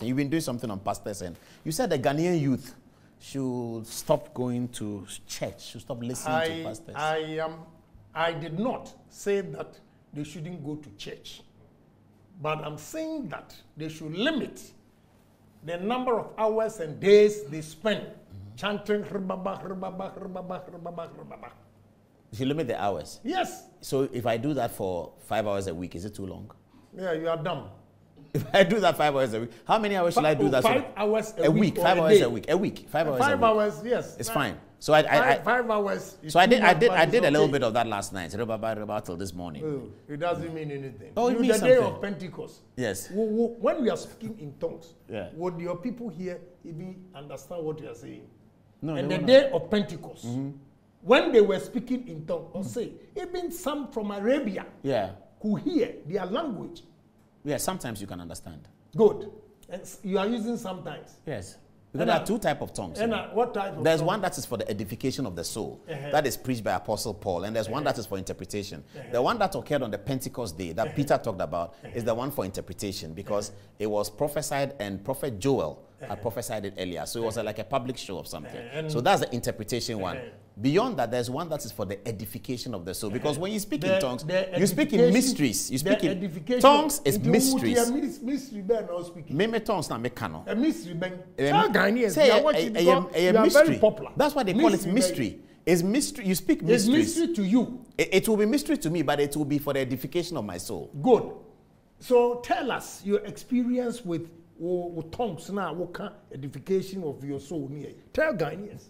And you've been doing something on pastors, and you said the Ghanaian youth should stop going to church, should stop listening to pastors. I did not say that they shouldn't go to church, but I'm saying that they should limit the number of hours and days they spend chanting "Rbaba, Rbaba, Rbaba, Rbaba, Rbaba." You should limit the hours. Yes. So if I do that for 5 hours a week, is it too long? Yeah, you are dumb. If I do that 5 hours a week, how many hours should I do that? 5 hours a week. 5 hours a week. A week. 5 hours. 5 hours. Yes. It's fine. So I 5 hours. So I did a little bit of that last night. Till this morning. Oh, it doesn't mean anything. Oh, it means the something. day of Pentecost. Yes. When we are speaking in tongues, yeah, would your people here even understand what you are saying? No. And the day of Pentecost, when they were speaking in tongues, or say, even some from Arabia, could hear their language. Yeah, sometimes you can understand. Good. And you are using sometimes. Yes. Because there are two types of tongues. And what type of There's tongue? one that is for the edification of the soul. That is preached by Apostle Paul. And there's one that is for interpretation. The one that occurred on the Pentecost day that Peter talked about is the one for interpretation, because it was prophesied, and Prophet Joel had prophesied it earlier. So it was like a public show of something. So that's the interpretation one. Beyond that, there's one that is for the edification of the soul. Because when you speak in tongues, you speak in mysteries. You speak in tongues is mysteries. Mystery ben or speaking. Meme tongues na mekano. A mystery ben. Say a mystery. That's why they call it mystery. It's mystery. You speak mysteries. It's mystery to you. It will be mystery to me, but it will be for the edification of my soul. Good. So tell us your experience with tongues now. What kind of edification of your soul? Tell Ghanaians.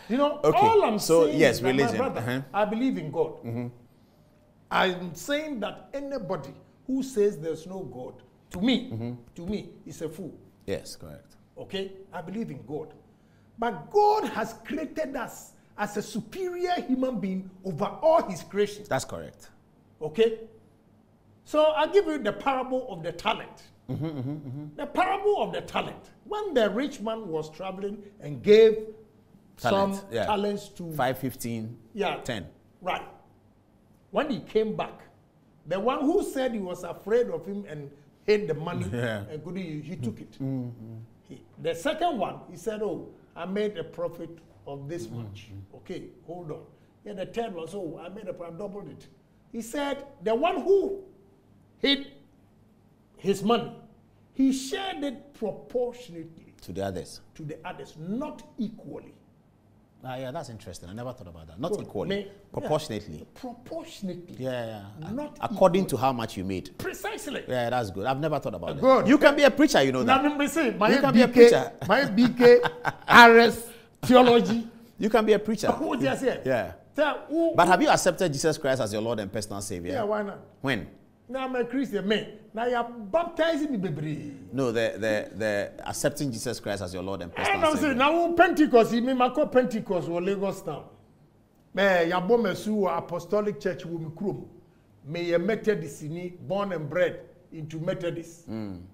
You know, all I'm saying yes, is that, religion. my brother, I believe in God. I'm saying that anybody who says there's no God, to me, is a fool. Yes, correct. Okay? I believe in God. But God has created us as a superior human being over all his creations. That's correct. Okay? So I'll give you the parable of the talent. The parable of the talent. When the rich man was traveling and gave some talents to 5, 15, 10. Right. When he came back, the one who said he was afraid of him and hid the money and couldn't use, he took it. The second one, he said, "Oh, I made a profit of this much." Okay, hold on. Yeah, the third one, so I made I doubled it. He said, the one who hid his money, he shared it proportionately to the others. Not equally. Yeah, that's interesting. I never thought about that. Not equally. Proportionately. Yeah, proportionately. Yeah. Not according equally. To how much you made. Precisely. Yeah, that's good. I've never thought about good. It. You can be a preacher, you know that. You can be a preacher. My BK, RS, theology. You can be a preacher. What did I say? Yeah. But have you accepted Jesus Christ as your Lord and personal Savior? Yeah, why not? When? Now I'm a Christian man. Now you're baptizing me, baby. No, the accepting Jesus Christ as your Lord and personal Savior. I'm saying now Pentecost, you mean my Pentecost or Lagos town. Me ya bomesu Apostolic Church wo mikrom. Me ye Methodist ni born and bred into Methodist.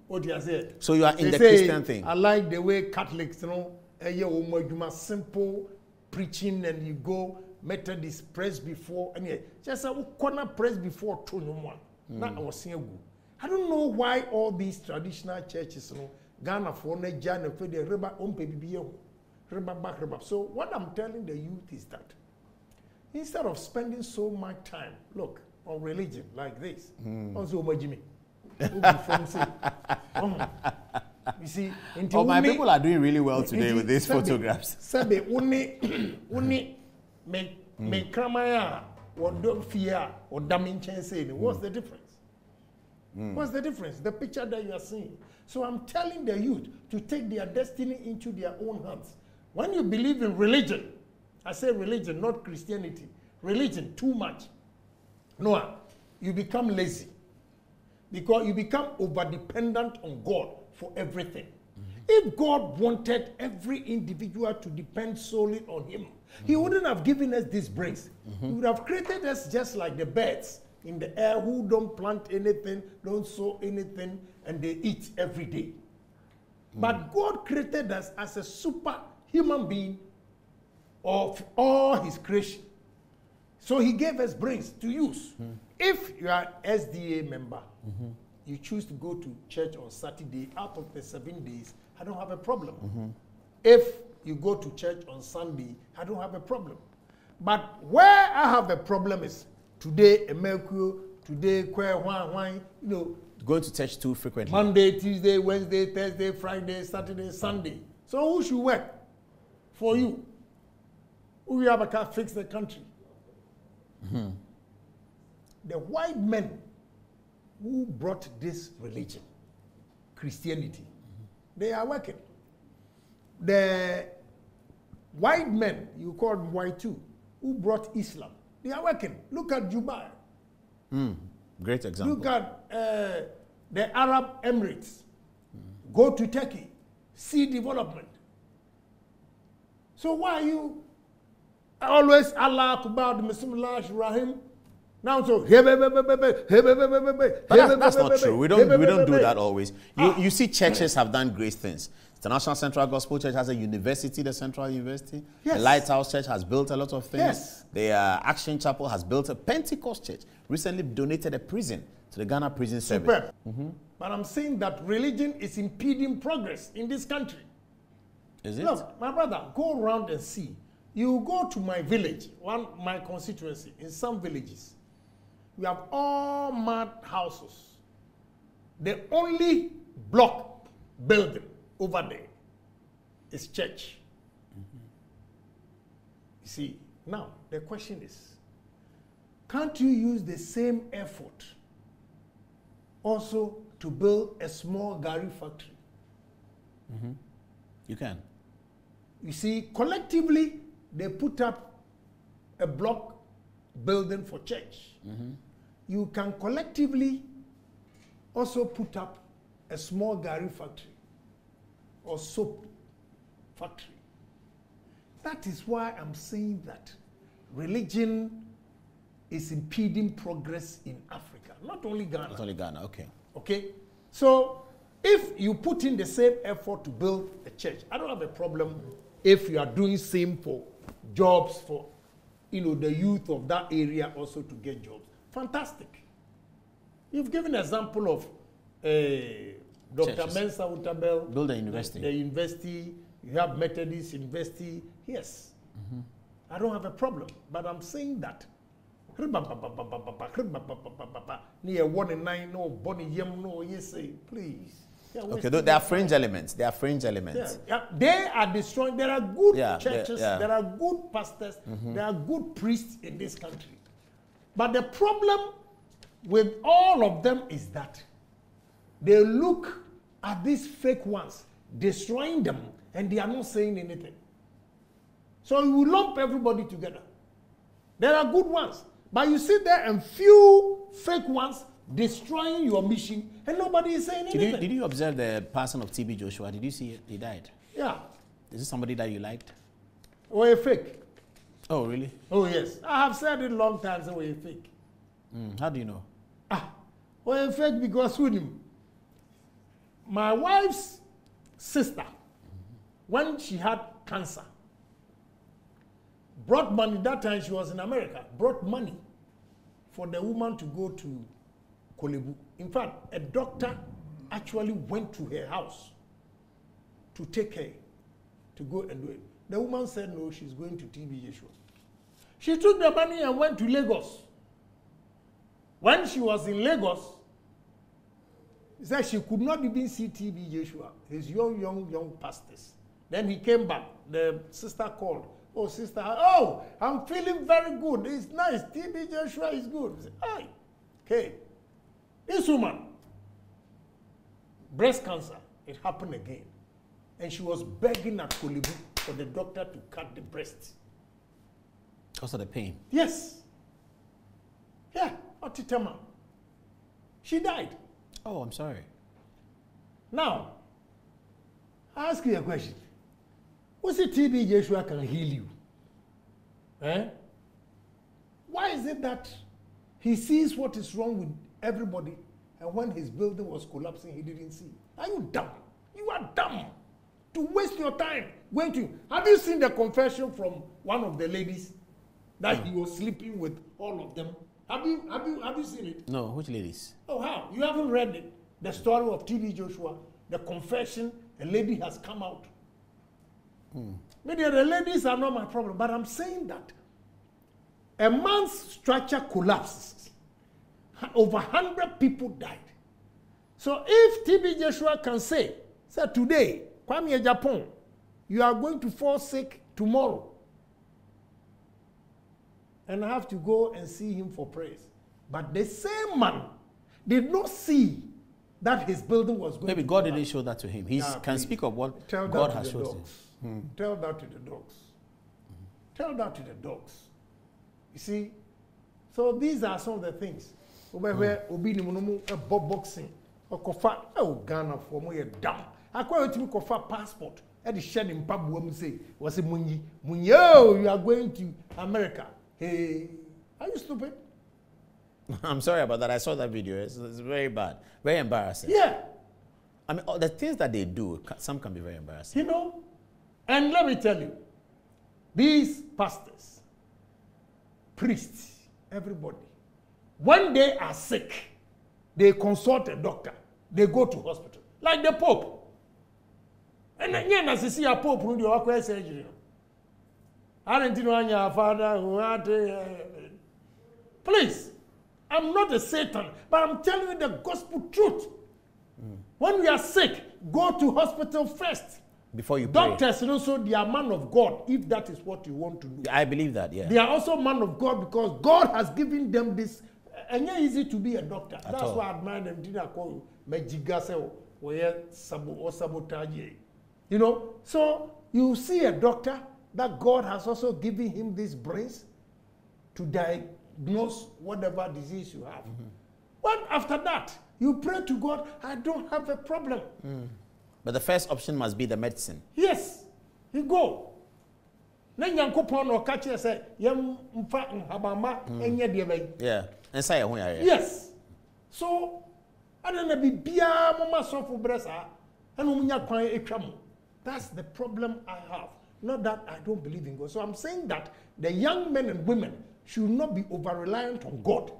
What do you say? So you are in the Christian thing. I like the way Catholics, you know, simple preaching, and you go Methodist press before, and just a corner press before to no one. I don't know why all these traditional churches, you know, Ghana for Nigeria, so what I'm telling the youth is that instead of spending so much time, look, on religion like this, you see, my people are doing really well today with these photographs. What's the difference? What's the difference? The picture that you are seeing. So I'm telling the youth to take their destiny into their own hands. When you believe in religion, I say religion, not Christianity. Religion, too much. Noah, you become lazy. Because you become over-dependent on God for everything. If God wanted every individual to depend solely on him, he wouldn't have given us these brains. He would have created us just like the birds in the air who don't plant anything, don't sow anything, and they eat every day. But God created us as a super human being of all his creation. So he gave us brains to use. If you are an SDA member, you choose to go to church on Saturday, out of the 7 days, I don't have a problem. If you go to church on Sunday, I don't have a problem. But where I have a problem is today, Mercury, today, you know, going to church too frequently. Monday, Tuesday, Wednesday, Thursday, Friday, Saturday, Sunday. So who should work for you? Who you have to fix the country? The white men who brought this religion, Christianity, they are working. The white men, you call them white too, who brought Islam, they are working. Look at Dubai. Great example. Look at the Arab Emirates. Go to Turkey, see development. So why are you always Allah Akbar, Bismillah, Rahim? Now so but that's not true. We don't do that always. You see churches have done great things. The National Central Gospel Church has a university, the Central University. Yes. The Lighthouse Church has built a lot of things. Yes. The Action Chapel has built a Pentecost church. Recently donated a prison to the Ghana Prison Service. But I'm saying that religion is impeding progress in this country. Is it? Look, my brother, go around and see. You go to my village, my constituency, in some villages, we have all mud houses. The only block building over there is church. You see, now the question is, can't you use the same effort also to build a small Gari factory? You can. You see, collectively, they put up a block building for church. You can collectively also put up a small Gari factory or soap factory. That is why I'm saying that religion is impeding progress in Africa, not only Ghana. Not only Ghana, okay. Okay? So, if you put in the same effort to build a church, I don't have a problem if you are doing same for jobs for, you know, the youth of that area also to get jobs. Fantastic. You've given an example of Dr. Churches. Mensa Utabel. Build a university. The university. You have Methodist University. Yes. I don't have a problem. But I'm saying that. Near 1 and 9, no, Bonnie Yem, no, yes, please. Yeah, okay, there are fringe elements. There are fringe elements. Yeah, they are destroying. There are good churches. Yeah. There are good pastors. There are good priests in this country. But the problem with all of them is that they look at these fake ones, destroying them, and they are not saying anything. So you lump everybody together. There are good ones, but you sit there and few fake ones destroying your mission, and nobody is saying anything. Did you observe the passing of TB Joshua? Did you see it? He died. Yeah. Is it somebody that you liked? Or a fake. Oh, really? Oh, yes. I have said it long time, so we're fake. How do you know? We're fake because with him. My wife's sister, when she had cancer, brought money. That time she was in America, brought money for the woman to go to Kolebu. In fact, a doctor actually went to her house to take her, to go and do it. The woman said no, she's going to TB Joshua. She took the money and went to Lagos. When she was in Lagos, she said she could not even see TB Joshua, his young pastors. Then he came back. The sister called. Oh, sister, oh, I'm feeling very good. It's nice. TB Joshua is good. I said, hey, okay. This woman, breast cancer, it happened again. And she was begging at Kolebu for the doctor to cut the breast. Because of the pain? Yes. Yeah, Otitama. She died. Oh, I'm sorry. Now, I ask you a question. What's the TB Joshua can heal you? Why is it that he sees what is wrong with everybody, and when his building was collapsing, he didn't see? Are you dumb? You are dumb to waste your time going to. Have you seen the confession from one of the ladies that he was sleeping with all of them? Have you seen it? No, which ladies? Oh, how? You haven't read it? the story of TB Joshua, the confession, a lady has come out. Maybe the ladies are not my problem, but I'm saying that a man's structure collapses. Over 100 people died. So if TB Joshua can say today, Kwame Agyapong, you are going to fall sick tomorrow, and I have to go and see him for prayers. But the same man did not see that his building was going Maybe to God collapse. didn't show that to him. He can speak of what God has shown him. Tell that to the dogs. Tell that to the dogs. You see, so these are some of the things. Where obi ni munumu boxing okofa Ghana for mo ye dam. Akwa otimi kofa passport e de share in pabuam say was munyi you are going to America. Hey, are you stupid? I'm sorry about that. I saw that video. It's very bad. Very embarrassing. Yeah. I mean, the things that they do, some can be very embarrassing. You know, and let me tell you, these pastors, priests, everybody, when they are sick, they consult a doctor. They go to hospital. Like the Pope. And again, as you see a Pope who do a surgery. Aren't you know your father who had please, I'm not a Satan, but I'm telling you the gospel truth. When we are sick, go to hospital first. Before you pray. Doctors, also, they are man of God, if that is what you want to do. I believe that, yeah. They are also man of God because God has given them this. And it's easy to be a doctor. That's why I admire them. Did I call Mejigase or sabotage? You know, so you see a doctor that God has also given him these brains to diagnose whatever disease you have. What after that? You pray to God, I don't have a problem. But the first option must be the medicine. Yes, you go. Yeah. Yes. So, I don't know, that's the problem I have. Not that I don't believe in God. So I'm saying that the young men and women should not be over-reliant on God.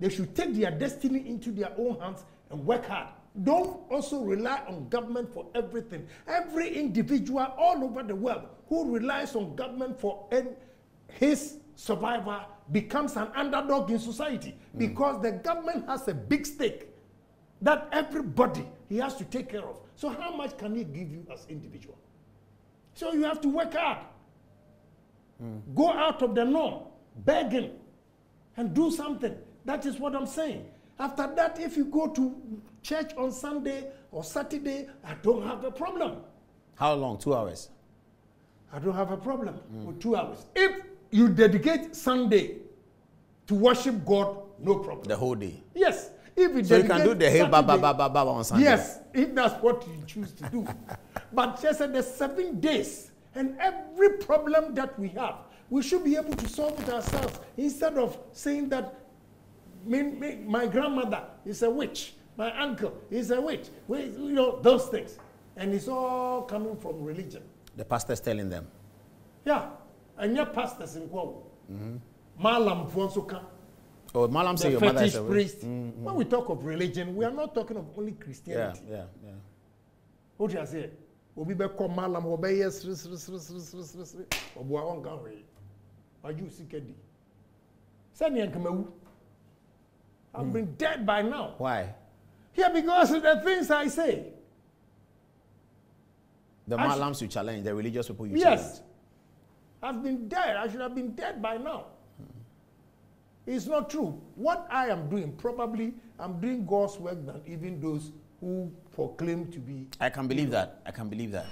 They should take their destiny into their own hands and work hard. Don't also rely on government for everything. Every individual all over the world who relies on government for his survival becomes an underdog in society because the government has a big stake that everybody he has to take care of. So how much can he give you as individual? So you have to work hard. Go out of the norm, begging, and do something. That is what I'm saying. After that, if you go to church on Sunday or Saturday, I don't have a problem. How long? 2 hours? I don't have a problem with 2 hours. If you dedicate Sunday to worship God, no problem. The whole day? Yes. If you so you can do the hey ba on Sunday? Yes, if that's what you choose to do. But just the 7 days and every problem that we have, we should be able to solve it ourselves instead of saying that my grandmother is a witch, my uncle is a witch, you know, those things. And it's all coming from religion. The pastor's telling them. Yeah. And your pastors in Kwa. Malam Fonsoka. Oh, Malam say your fetish mother is a priest. When we talk of religion, we are not talking of only Christianity. Yeah. What do you say? Obi be call Malam obey yes. Obuwa on gawe. Aju sikedi. Send yan kamawu. I've been dead by now. Why? Yeah, because of the things I say. The Malams you challenge, the religious people you challenge. Yes. I've been dead. I should have been dead by now. It's not true. What I am doing, probably I'm doing God's work than even those who proclaim to be. I can believe that. I can believe that.